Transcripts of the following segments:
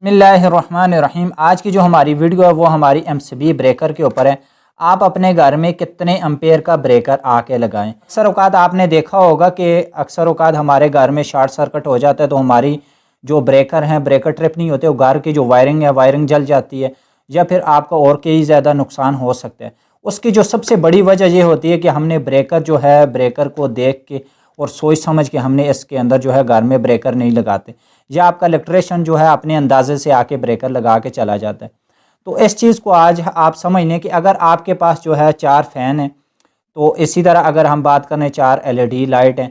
बिस्मिल्लाहिर्रहमानिर्रहीम। आज की जो हमारी वीडियो है वो हमारी एमसीबी ब्रेकर के ऊपर है। आप अपने घर में कितने एम्पेयर का ब्रेकर आके लगाएं। अक्सर औकात आपने देखा होगा कि अक्सर औकात हमारे घर में शॉर्ट सर्किट हो जाता है तो हमारी जो ब्रेकर हैं ब्रेकर ट्रिप नहीं होते, वो घर की जो वायरिंग है वायरिंग जल जाती है या फिर आपका और कई ज़्यादा नुकसान हो सकता है। उसकी जो सबसे बड़ी वजह ये होती है कि हमने ब्रेकर जो है ब्रेकर को देख के और सोच समझ के हमने इसके अंदर जो है घर में ब्रेकर नहीं लगाते, या आपका इलेक्ट्रिशियन जो है अपने अंदाजे से आके ब्रेकर लगा के चला जाता है। तो इस चीज़ को आज आप समझ लें कि अगर आपके पास जो है 4 फ़ैन हैं, तो इसी तरह अगर हम बात करें 4 एलईडी लाइट हैं,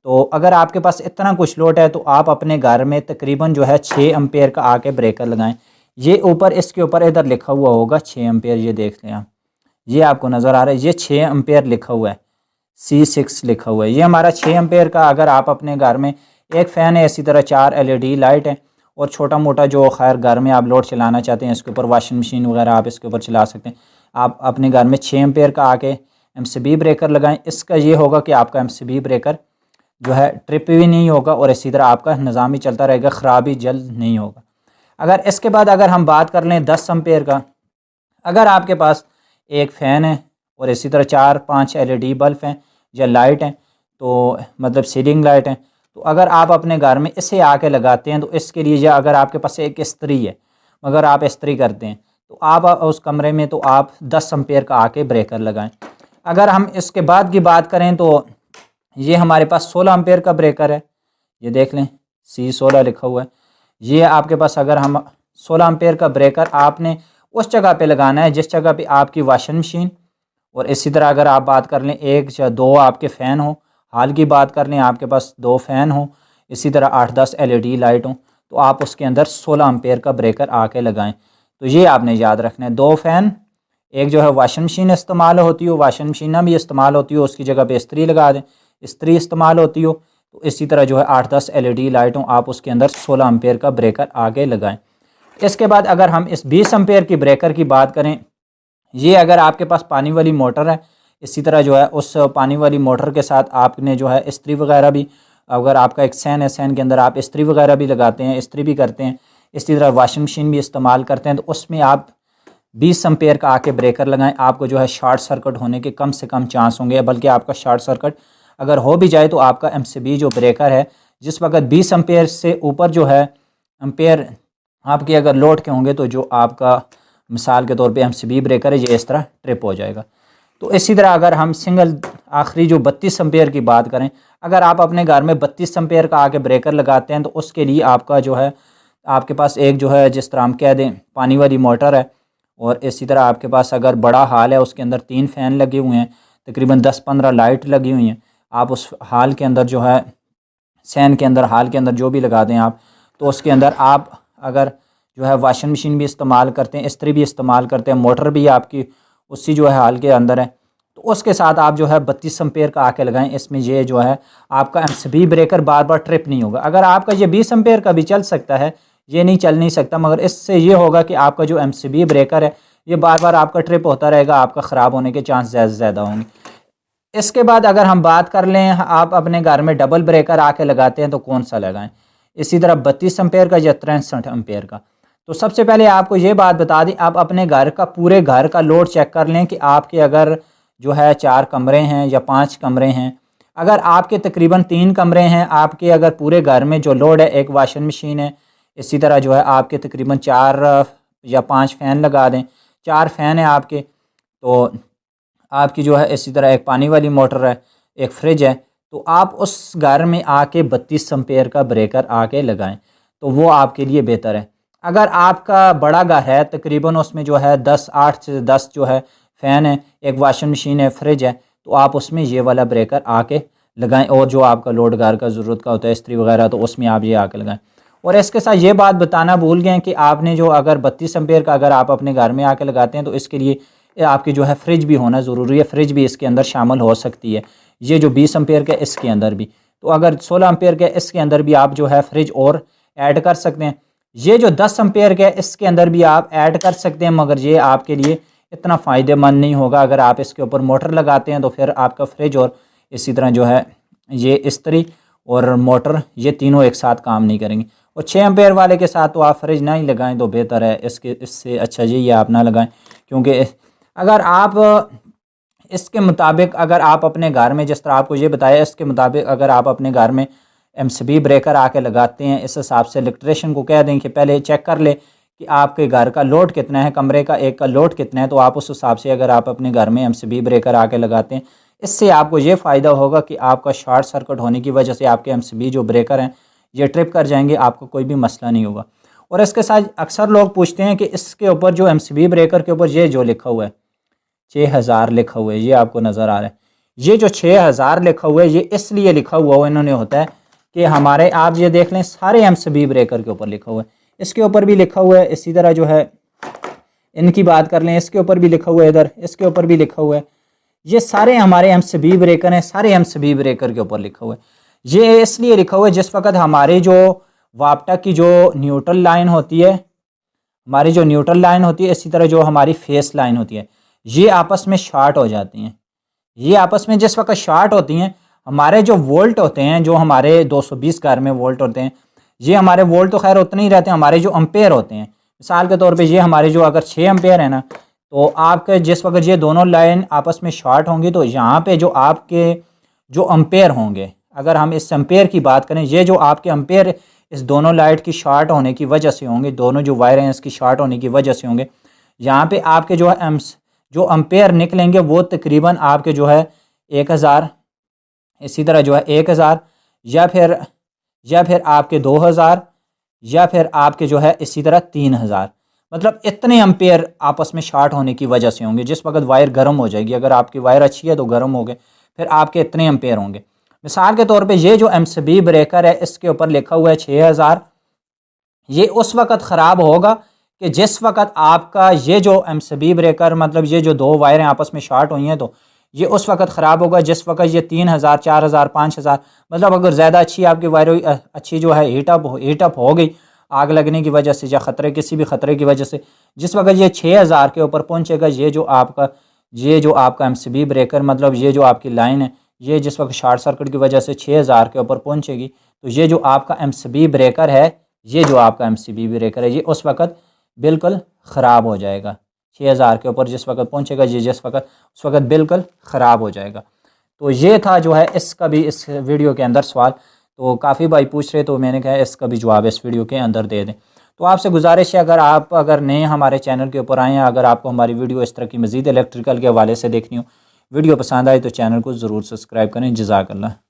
तो अगर आपके पास इतना कुछ लोड है तो आप अपने घर में तकरीबन जो है 6 एम्पेयर का आके ब्रेकर लगाएं। ये ऊपर इसके ऊपर इधर लिखा हुआ होगा 6 एम्पेयर, ये देख लें आप, ये आपको नज़र आ रहा है, ये 6 एम्पेयर लिखा हुआ है, C6 लिखा हुआ है, ये हमारा 6 एम्पेयर का। अगर आप अपने घर में एक फ़ैन है, इसी तरह 4 एलईडी लाइट है और छोटा मोटा जो खैर घर में आप लोड चलाना चाहते हैं, इसके ऊपर वॉशिंग मशीन वगैरह आप इसके ऊपर चला सकते हैं। आप अपने घर में 6 एम्पेयर का आके एमसीबी ब्रेकर लगाएं। इसका ये होगा कि आपका एमसीबी ब्रेकर जो है ट्रिप भी नहीं होगा और इसी तरह आपका निज़ाम ही चलता रहेगा, ख़राब भी जल्द नहीं होगा। अगर इसके बाद अगर हम बात कर लें 10 एम्पेयर का, अगर आपके पास एक फ़ैन है और इसी तरह 4-5 एलईडी बल्ब हैं या लाइट हैं, तो मतलब सीलिंग लाइट हैं, तो अगर आप अपने घर में इसे आके लगाते हैं तो इसके लिए, या अगर आपके पास एक इस्त्री है मगर आप इस्त्री करते हैं, तो आप उस कमरे में तो आप 10 एम्पेयर का आके ब्रेकर लगाएं। अगर हम इसके बाद की बात करें तो ये हमारे पास 16 एम्पेयर का ब्रेकर है, ये देख लें C16 लिखा हुआ है। ये आपके पास अगर हम 16 एम्पेयर का ब्रेकर आपने उस जगह पे लगाना है जिस जगह पे आपकी वॉशिंग मशीन, और इसी तरह अगर आप बात कर लें 1 या 2 आपके फ़ैन हो, हाल की बात कर लें आपके पास 2 फ़ैन हो, इसी तरह 8-10 एलईडी लाइट हो, तो आप उसके अंदर 16 एम्पेयर का ब्रेकर आके लगाएं। तो ये आपने याद रखना है, 2 फ़ैन, एक जो है वॉशिंग मशीन इस्तेमाल होती हो, वॉशिंग मशीन भी इस्तेमाल होती हो, उसकी जगह पे इस्त्री लगा दें, इस्त्री इस्तेमाल होती हो, तो इसी तरह जो है 8-10 एलईडी लाइट हो, आप उसके अंदर 16 एम्पेयर का ब्रेकर आगे लगाएं। इसके बाद अगर हम इस 20 एम्पेयर की ब्रेकर की बात करें, ये अगर आपके पास पानी वाली मोटर है, इसी तरह जो है उस पानी वाली मोटर के साथ आपने जो है इस्त्री वगैरह भी, अगर आपका एक सैन है, सैन के अंदर आप इस्त्री वगैरह भी लगाते हैं, इस्त्री भी करते हैं, इसी तरह वॉशिंग मशीन भी इस्तेमाल करते हैं, तो उसमें आप 20 एम्पेयर का आके ब्रेकर लगाएं। आपको जो है शॉर्ट सर्किट होने के कम से कम चांस होंगे, बल्कि आपका शॉर्ट सर्किट अगर हो भी जाए तो आपका एमसीबी जो ब्रेकर है, जिस वक्त 20 एम्पेयर से ऊपर जो है एम्पेयर आपके अगर लोड के होंगे, तो जो आपका मिसाल के तौर पे एमसीबी ब्रेकर है ये इस तरह ट्रिप हो जाएगा। तो इसी तरह अगर हम सिंगल आखिरी जो 32 एम्पेयर की बात करें, अगर आप अपने घर में 32 एम्पेयर का आके ब्रेकर लगाते हैं तो उसके लिए आपका जो है आपके पास एक जो है जिस तरह हम कह दें पानी वाली मोटर है, और इसी तरह आपके पास अगर बड़ा हाल है उसके अंदर 3 फ़ैन लगे हुए हैं, तकरीबन 10-15 लाइट लगी हुई हैं, आप उस हाल के अंदर जो है सैन के अंदर हाल के अंदर जो भी लगा दें आप, तो उसके अंदर आप अगर जो है वॉशिंग मशीन भी इस्तेमाल करते हैं, इस्त्री भी इस्तेमाल करते हैं, मोटर भी आपकी उसी जो है हाल के अंदर है, तो उसके साथ आप जो है 32 एम्पेयर का आके लगाएं। इसमें ये जो है आपका एमसीबी ब्रेकर बार बार ट्रिप नहीं होगा। अगर आपका ये 20 एम्पेयर का भी चल सकता है, ये नहीं चल नहीं सकता, मगर इससे ये होगा कि आपका जो एमसीबी ब्रेकर है ये बार बार आपका ट्रिप होता रहेगा, आपका ख़राब होने के चांस ज़्यादा होंगे। इसके बाद अगर हम बात कर लें, आप अपने घर में डबल ब्रेकर आके लगाते हैं तो कौन सा लगाएं, इसी तरह 32 एम्पेयर का या 63 एम्पेयर का। तो सबसे पहले आपको ये बात बता दें, आप अपने घर का पूरे घर का लोड चेक कर लें कि आपके अगर जो है 4 कमरे हैं या 5 कमरे हैं। अगर आपके तकरीबन 3 कमरे हैं, आपके अगर पूरे घर में जो लोड है, एक वॉशिंग मशीन है, इसी तरह जो है आपके तकरीबन 4 या 5 फ़ैन लगा दें, 4 फ़ैन है आपके, तो आपकी जो है इसी तरह एक पानी वाली मोटर है, एक फ्रिज है, तो आप उस घर में आके 32 एम्पेयर का ब्रेकर आके लगाएं, तो वो आपके लिए बेहतर है। अगर आपका बड़ा घर है, तकरीबन उसमें जो है 8 से 10 जो है फ़ैन है, एक वॉशिंग मशीन है, फ्रिज है, तो आप उसमें ये वाला ब्रेकर आके लगाएं। और जो आपका लोड घर का ज़रूरत का होता है इस्त्री वगैरह, तो उसमें आप ये आके लगाएं। और इसके साथ ये बात बताना भूल गए कि आपने जो अगर 32 एम्पेयर का अगर आप अपने घर में आके लगाते हैं तो इसके लिए आपकी जो है फ्रिज भी होना ज़रूरी है, फ्रिज भी इसके अंदर शामिल हो सकती है। ये जो 20 एम्पेयर का इसके अंदर भी, तो अगर 16 एम्पेयर का इसके अंदर भी आप जो है फ्रिज और ऐड कर सकते हैं। ये जो 10 एम्पेयर का इसके अंदर भी आप ऐड कर सकते हैं, मगर ये आपके लिए इतना फ़ायदेमंद नहीं होगा। अगर आप इसके ऊपर मोटर लगाते हैं तो फिर आपका फ्रिज और इसी तरह जो है ये इस्त्री और मोटर ये तीनों एक साथ काम नहीं करेंगे। और 6 एम्पेयर वाले के साथ तो आप फ्रिज ना ही लगाएं तो बेहतर है। इससे अच्छा ये आप ना लगाएं, क्योंकि अगर आप इसके मुताबिक अगर आप अपने घर में, जिस तरह आपको ये बताया, इसके मुताबिक अगर आप अपने घर में MCB ब्रेकर आके लगाते हैं, इस हिसाब से इलेक्ट्रिशियन को कह दें कि पहले चेक कर ले कि आपके घर का लोड कितना है, कमरे का एक का लोड कितना है, तो आप उस हिसाब से अगर आप अपने घर में MCB ब्रेकर आके लगाते हैं, इससे आपको ये फ़ायदा होगा कि आपका शॉर्ट सर्किट होने की वजह से आपके MCB जो ब्रेकर हैं ये ट्रिप कर जाएंगे, आपको कोई भी मसला नहीं होगा। और इसके साथ अक्सर लोग पूछते हैं कि इसके ऊपर जो MCB ब्रेकर के ऊपर ये जो लिखा हुआ है 6000 लिखा हुआ है, ये आपको नज़र आ रहा है, ये जो 6000 लिखा हुआ है ये इसलिए लिखा हुआ इन्होंने होता है कि हमारे, आप ये देख लें, सारे MCB ब्रेकर के ऊपर लिखा हुआ है, इसके ऊपर भी लिखा हुआ है, इसी तरह जो है इनकी बात कर लें, इसके ऊपर भी लिखा हुआ है, इधर इसके ऊपर भी लिखा हुआ है, ये सारे हमारे MCB ब्रेकर हैं, सारे MCB ब्रेकर के ऊपर लिखा हुआ है। ये इसलिए लिखा हुआ है जिस वक्त हमारे जो वापटा की जो न्यूट्रल लाइन होती है, हमारी जो न्यूट्रल लाइन होती है, इसी तरह जो हमारी फेस लाइन होती है, ये आपस में शार्ट हो जाती हैं। ये आपस में जिस वक्त शार्ट होती हैं, हमारे जो वोल्ट होते हैं, जो हमारे 220 घर में वोल्ट होते हैं, ये हमारे वोल्ट तो खैर उतने ही रहते हैं, हमारे जो अम्पेयर होते हैं, मिसाल के तौर पे ये हमारे जो अगर 6 एम्पेयर है ना, तो आपके जिस वक्त ये दोनों लाइन आपस में शॉर्ट होंगी तो यहाँ पे जो आपके जो अम्पेयर होंगे, अगर हम इस एम्पेयर की बात करें, ये जो आपके अम्पेयर इस दोनों लाइट की शॉर्ट होने की वजह से होंगे, दोनों जो वायर हैं इसकी शॉर्ट होने की वजह से होंगे, यहाँ पे आपके जो है जो अम्पेयर निकलेंगे वो तकरीबन आपके जो है 1000, इसी तरह जो है 1000 या फिर आपके 2000 या फिर आपके जो है इसी तरह 3000, मतलब इतने अम्पेयर आपस में शॉर्ट होने की वजह से होंगे। जिस वक्त वायर गर्म हो जाएगी, अगर आपकी वायर अच्छी है तो गर्म हो गए, फिर आपके इतने अम्पेयर होंगे। मिसाल के तौर पे ये जो MCB ब्रेकर है इसके ऊपर लिखा हुआ है 6000, ये उस वक्त ख़राब होगा कि जिस वक्त आपका ये जो MCB ब्रेकर, मतलब ये जो दो वायरें आपस में शॉर्ट हुई हैं, तो ये उस वक्त ख़राब होगा जिस वक्त ये 3000 4000 5000, मतलब अगर ज़्यादा अच्छी आपकी वायर अच्छी जो है हीटअप हो गई आग लगने की वजह से या ख़तरे, किसी भी ख़तरे की वजह से, जिस वक्त ये 6000 के ऊपर पहुँचेगा, ये जो आपका MCB ब्रेकर, मतलब ये जो आपकी लाइन है, ये जिस वक्त शॉर्ट सर्किट की वजह से 6000 के ऊपर पहुँचेगी, तो ये जो आपका MCB ब्रेकर है, ये जो आपका MCB ब्रेकर है, ये उस वक्त बिल्कुल ख़राब हो जाएगा। 6000 के ऊपर जिस वक्त पहुँचेगा, ये जिस वक्त उस वक्त बिल्कुल ख़राब हो जाएगा। तो ये था जो है इसका भी इस वीडियो के अंदर सवाल, तो काफ़ी भाई पूछ रहे, तो मैंने कहा इसका भी जवाब इस वीडियो के अंदर दे दें। तो आपसे गुजारिश है, अगर नए हमारे चैनल के ऊपर आए हैं, अगर आपको हमारी वीडियो इस तरह की मज़ीद इलेक्ट्रिकल के हवाले से देखनी हो, वीडियो पसंद आए तो चैनल को ज़रूर सब्सक्राइब करें। जज़ाकल्लाह।